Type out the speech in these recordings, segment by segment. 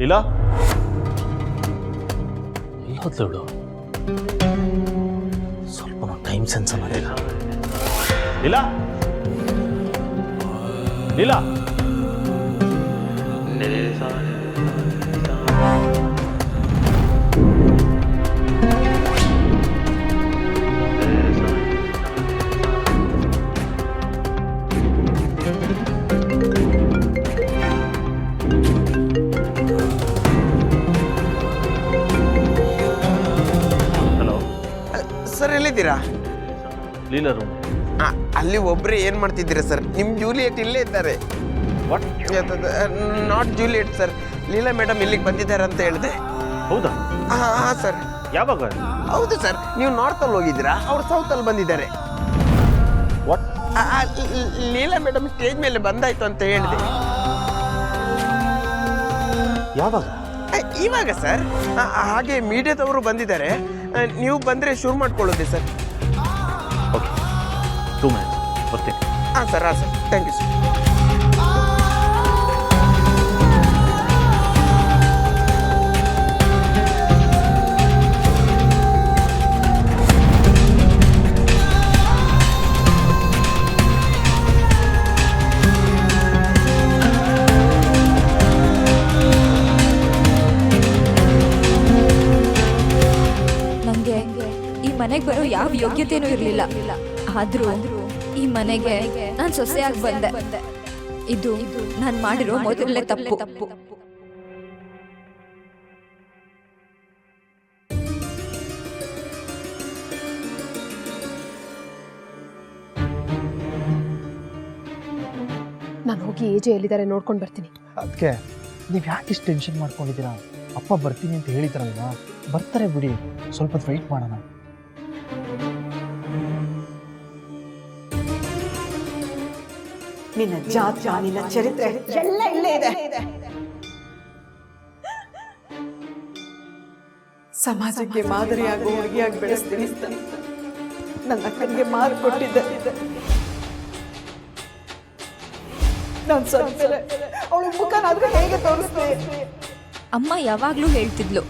ಇಲ್ಲ ಎಲ್ಲೋದ್ಲು ಸ್ವಲ್ಪ time sense ಅನ್ನೋದಿಲ್ಲ. ಇಲ್ಲ ಇಲ್ಲ ಹಲೋ ಸರ್ ಎಲ್ಲಿದ್ದೀರಾ? ಲೀಲಾ ರೂಮ್. ಅಲ್ಲಿ ಒಬ್ಬರೇ ಏನು ಮಾಡ್ತಿದ್ದೀರಾ ಸರ್? ನಿಮ್ಮ ಜೂಲಿಯಟ್ ಇಲ್ಲೇ ಇದ್ದಾರೆ. What? Not Juliet sir, Leela madam ಇಲ್ಲಿಗೆ ಬಂದಿದ್ದಾರೆ ಅಂತ ಹೇಳಿದೆ. ಹೌದಾ? ಹಾಂ ಸರ್. ಯಾವಾಗ? ಹೌದು ಸರ್, ನೀವು ನಾರ್ತಲ್ಲಿ ಹೋಗಿದ್ದೀರಾ, ಅವ್ರು ಸೌತಲ್ಲಿ ಬಂದಿದ್ದಾರೆ. ವಾಟ್? ಲೀಲಾ ಮೇಡಮ್ ಸ್ಟೇಜ್ ಮೇಲೆ ಬಂದಾಯ್ತು ಅಂತ ಹೇಳಿದೆ. ಯಾವಾಗ? ಇವಾಗ ಸರ್. ಹಾಗೆ ಮೀಡಿಯಾದವರು ಬಂದಿದ್ದಾರೆ, ನೀವು ಬಂದರೆ ಶುರು ಮಾಡ್ಕೊಳ್ಳೋದೆ ಸರ್. ಓಕೆ, 2 minutes ಬರ್ತೀನಿ. ಹಾಂ ಸರ್, ಥ್ಯಾಂಕ್ ಯು ಸರ್. ಮನೆಗೆ ಬರೋ ಯಾವ ಯೋಗ್ಯತೆನೂ ಇರಲಿಲ್ಲ. ಆದ್ರೂ ಈ ಮನೆಗೆ ನಾನು ಸೊಸೆಯಾಗಿ ಬಂದೆ. ಇದು ನಾನು ಮಾಡಿರೋ ಮೊದಲನೇ ತಪ್ಪು. ನಾನು ಹೋಗಿ ಏಜೆ ಎಲ್ಲಿದ್ದಾರೆ ನೋಡ್ಕೊಂಡು ಬರ್ತೀನಿ. ಅದಕ್ಕೆ ನೀವು ಯಾಕೆ ಇಷ್ಟು ಟೆನ್ಷನ್ ಮಾಡ್ಕೊಂಡಿದ್ದೀರಾ? ಅಪ್ಪ ಬರ್ತೀನಿ ಅಂತ ಹೇಳಿದ್ರಲ್ವಾ, ಬರ್ತಾರೆ ಬಿಡಿ, ಸ್ವಲ್ಪ ವೆಯ್ಟ್ ಮಾಡೋಣ. ನಿನ್ನ ಜಾತಿ, ನಿನ್ನ ಚರಿತ್ರೆ ಎಲ್ಲ ಇಲ್ಲೇ ಇದೆ. ಸಮಾಜಕ್ಕೆ ಮಾದರಿಯಾಗಿ ಹುಡುಗಿಯಾಗಿ ಬೆಳೆಸ್ತೀನಿ. ನನ್ನ ಅಕ್ಕನಿಗೆ ಮಾರು ಕೊಟ್ಟಿದ್ದೆ. ನಾನು ಸತ್ತರೆ ಅವಳ ಮುಖನಾದ್ರೂ ಹೇಗೆ ತೋರಿಸ್ತೆ? ಅಮ್ಮ ಯಾವಾಗ್ಲೂ ಹೇಳ್ತಿದ್ಲು,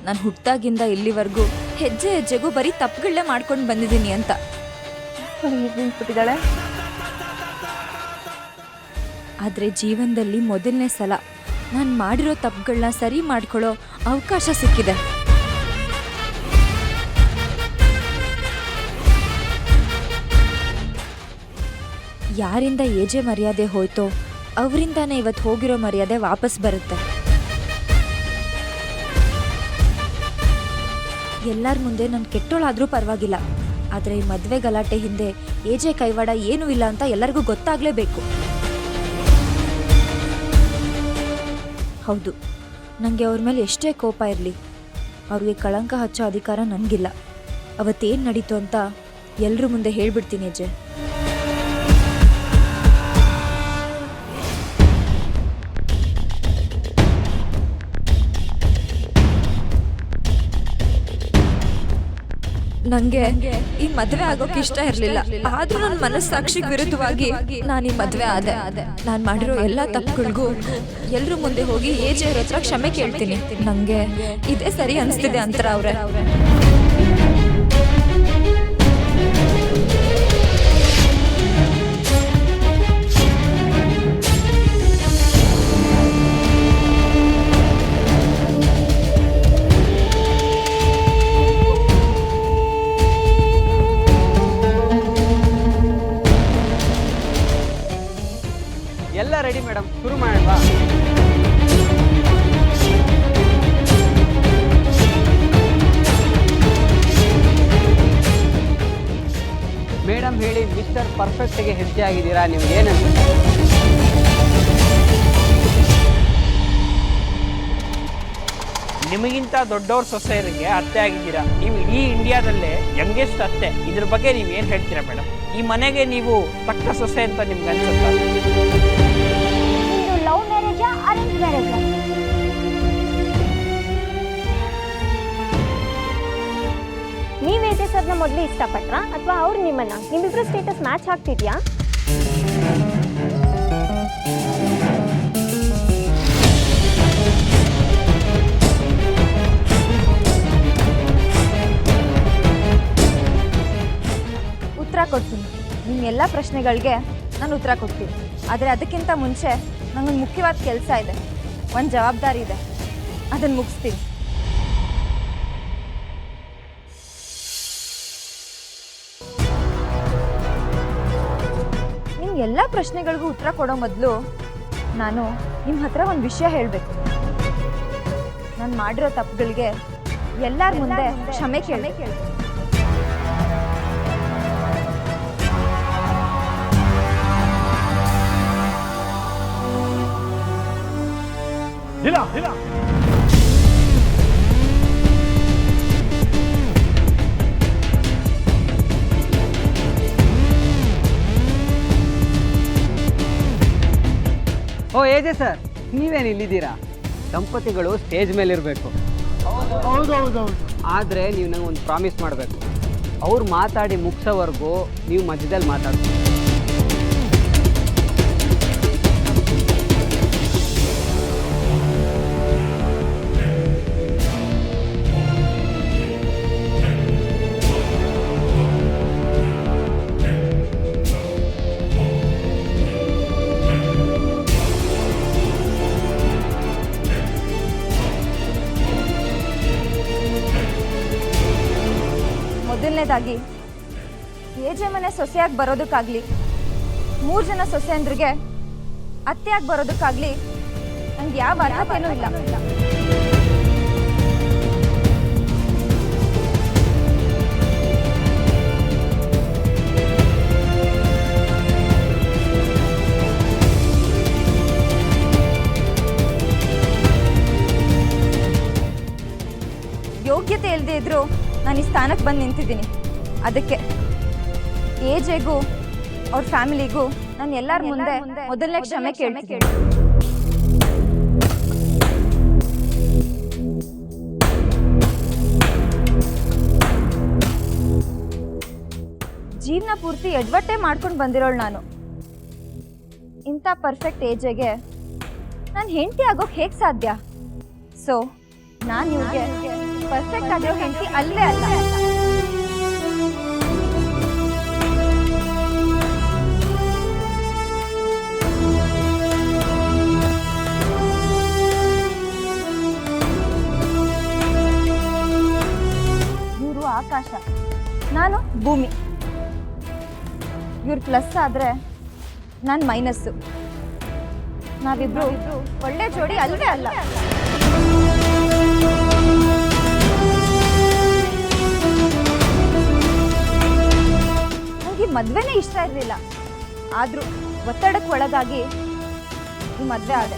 ನಾನು ಹುಟ್ಟಾಗಿಂದ ಇಲ್ಲಿವರೆಗೂ ಹೆಜ್ಜೆ ಹೆಜ್ಜೆಗೂ ಬರೀ ತಪ್ಪುಗಳನ್ನೇ ಮಾಡ್ಕೊಂಡು ಬಂದಿದ್ದೀನಿ ಅಂತ. ನಿಂತ್ಬಿಟ್ಟಿದ್ದಾಳೆ. ಆದರೆ ಜೀವನದಲ್ಲಿ ಮೊದಲನೇ ಸಲ ನಾನು ಮಾಡಿರೋ ತಪ್ಪುಗಳನ್ನ ಸರಿ ಮಾಡ್ಕೊಳ್ಳೋ ಅವಕಾಶ ಸಿಕ್ಕಿದೆ. ಯಾರಿಂದ ಏಜೆ ಮರ್ಯಾದೆ ಹೋಯ್ತೋ ಅವರಿಂದಾನೇ ಇವತ್ತು ಹೋಗಿರೋ ಮರ್ಯಾದೆ ವಾಪಸ್ ಬರುತ್ತೆ. ಎಲ್ಲರ ಮುಂದೆ ನಾನು ಕೆಟ್ಟೋಳಾದರೂ ಪರವಾಗಿಲ್ಲ, ಆದರೆ ಈ ಮದುವೆ ಗಲಾಟೆ ಹಿಂದೆ ಏಜೆ ಕೈವಾಡ ಏನೂ ಇಲ್ಲ ಅಂತ ಎಲ್ಲರಿಗೂ ಗೊತ್ತಾಗಲೇಬೇಕು. ಹೌದು, ನನಗೆ ಅವ್ರ ಮೇಲೆ ಎಷ್ಟೇ ಕೋಪ ಇರಲಿ, ಅವ್ರಿಗೆ ಕಳಂಕ ಹಚ್ಚೋ ಅಧಿಕಾರ ನನಗಿಲ್ಲ. ಅವತ್ತೇನು ನಡೀತು ಅಂತ ಎಲ್ಲರ ಮುಂದೆ ಹೇಳ್ಬಿಡ್ತೀನಿ ಅಜ್ಜೆ. ನನಗೆ ಈ ಮದುವೆ ಆಗೋಕೆ ಇಷ್ಟ ಇರಲಿಲ್ಲ, ಆದ್ರೂ ನನ್ನ ಮನಸ್ಸಾಕ್ಷಿಗೆ ವಿರುದ್ಧವಾಗಿ ನಾನು ಈ ಮದುವೆ ಆದೆ. ನಾನು ಮಾಡಿರೋ ಎಲ್ಲ ತಪ್ಪುಗಳಿಗೂ ಎಲ್ಲರೂ ಮುಂದೆ ಹೋಗಿ ಏಜೆ ಅವ್ರ ಹತ್ರ ಕ್ಷಮೆ ಕೇಳ್ತೀನಿ. ನನಗೆ ಇದೇ ಸರಿ ಅನಿಸ್ತಿದೆ ಅಂತಾರೆ ಅವ್ರೆ. ಎಲ್ಲ ರೆಡಿ ಮೇಡಮ್, ಶುರು ಮಾಡಲ್ವಾ? ಮೇಡಮ್ ಹೇಳಿ, ಮಿಸ್ಟರ್ ಪರ್ಫೆಕ್ಟ್ಗೆ ಹೆಜ್ಜೆ ಆಗಿದ್ದೀರಾ, ನಿಮ್ಗೆ ಏನಂತ? ನಿಮಗಿಂತ ದೊಡ್ಡವ್ರ ಸೊಸೈರಿಗೆ ಅತ್ತೆ ಆಗಿದ್ದೀರಾ. ನೀವು ಇಡೀ ಇಂಡಿಯಾದಲ್ಲೇ ಯಂಗೆಸ್ಟ್ ಅತ್ತೆ. ಇದ್ರ ಬಗ್ಗೆ ನೀವು ಏನು ಹೇಳ್ತೀರಾ ಮೇಡಮ್? ಈ ಮನೆಗೆ ನೀವು ತಕ್ಕ ಸೊಸೆ ಅಂತ ನಿಮ್ಗೆ ಅನ್ಸುತ್ತಾ? ಲವ್ ಮ್ಯಾರೇಜಾ ಅರೇಂಜ್ ಮ್ಯಾರೇಜಾ? ನೀವು ಏಜೆ ಸರ್ನ ಮೊದಲು ಇಷ್ಟಪಟ್ರಾ ಅಥವಾ ಅವ್ರು ನಿಮ್ಮನ್ನ? ನಿಮ್ಮಿಬ್ರು ಸ್ಟೇಟಸ್ ಮ್ಯಾಚ್ ಆಗ್ತಿದ್ಯಾ? ಎಲ್ಲ ಪ್ರಶ್ನೆಗಳಿಗೆ ನಾನು ಉತ್ತರ ಕೊಡ್ತೀನಿ. ಆದರೆ ಅದಕ್ಕಿಂತ ಮುಂಚೆ ನನಗೊಂದು ಮುಖ್ಯವಾದ ಕೆಲಸ ಇದೆ, ಒಂದು ಜವಾಬ್ದಾರಿ ಇದೆ, ಅದನ್ನು ಮುಗಿಸ್ತೀನಿ. ನಿಮ್ಮ ಎಲ್ಲ ಪ್ರಶ್ನೆಗಳಿಗೂ ಉತ್ತರ ಕೊಡೋ ಮೊದಲು ನಾನು ನಿಮ್ಮ ಹತ್ರ ಒಂದು ವಿಷಯ ಹೇಳಬೇಕು. ನಾನು ಮಾಡಿರೋ ತಪ್ಪುಗಳಿಗೆ ಎಲ್ಲರ ಮುಂದೆ ಕ್ಷಮೆ ಕೇಳಿ. ಓ ಏಜೆ ಸರ್, ನೀವೇನು ಇಲ್ಲಿದ್ದೀರಾ? ದಂಪತಿಗಳು ಸ್ಟೇಜ್ ಮೇಲೆ ಇರಬೇಕು. ಆದರೆ ನೀವು ನಂಗೆ ಒಂದು ಪ್ರಾಮಿಸ್ ಮಾಡಬೇಕು. ಅವ್ರು ಮಾತಾಡಿ ಮುಗಿಸೋವರೆಗೂ ನೀವು ಮಧ್ಯದಲ್ಲಿ ಮಾತಾಡ್ತೀವಿ. ಮೊದಲನೇದಾಗಿ ಏಜೆ ಮನೆ ಸೊಸೆಯಾಗಿ ಬರೋದಕ್ಕಾಗಲಿ, 3 ಜನ ಸೊಸೆಯಂದ್ರಿಗೆ ಅತ್ತೆಯಾಗಿ ಬರೋದಕ್ಕಾಗಲಿ ನಂಗೆ ಯಾವ ಅರ್ಹತೆಯೂ ಇಲ್ಲ. ಯೋಗ್ಯತೆ ಇಲ್ಲದೆ ಇದ್ರೂ ನಾನು ಈ ಸ್ಥಾನಕ್ಕೆ ಬಂದು ನಿಂತಿದ್ದೀನಿ. ಅದಕ್ಕೆ ಏಜೆಗೂ ಅವ್ರ ಫ್ಯಾಮಿಲಿಗೂ ನಾನು ಎಲ್ಲರ ಮುಂದೆ ಮೊದಲನೇ ಕ್ಷಮೆ ಕೇಳ್ತೀನಿ. ಜೀವನ ಪೂರ್ತಿ ಎಡ್ವಟ್ಟೆ ಮಾಡ್ಕೊಂಡು ಬಂದಿರೋಳು ನಾನು. ಇಂಥ ಪರ್ಫೆಕ್ಟ್ ಏಜೆಗೆ ನಾನು ಹೆಂಡತಿ ಆಗೋಕೆ ಹೇಗೆ ಸಾಧ್ಯ? ಸೊ ನಾನು ಇವ್ರಿಗೆ ಪರ್ಫೆಕ್ಟ್ ಆಗಿರೋ ಹೆಂಡತಿ ಅಲ್ಲೇ ಅಲ್ಲ. ಇವರು ಆಕಾಶ, ನಾನು ಭೂಮಿ. ಇವ್ರು ಪ್ಲಸ್ ಆದರೆ ನಾನು ಮೈನಸ್ಸು. ನಾವಿಬ್ರು ಒಳ್ಳೆ ಜೋಡಿ ಅಲ್ಲವೇ ಅಲ್ಲ. ನನಗೆ ಮದುವೆನೇ ಇಷ್ಟ ಇರಲಿಲ್ಲ, ಆದರೂ ಒತ್ತಡಕ್ಕೆ ಒಳಗಾಗಿ ಈ ಮದುವೆ ಆದೆ.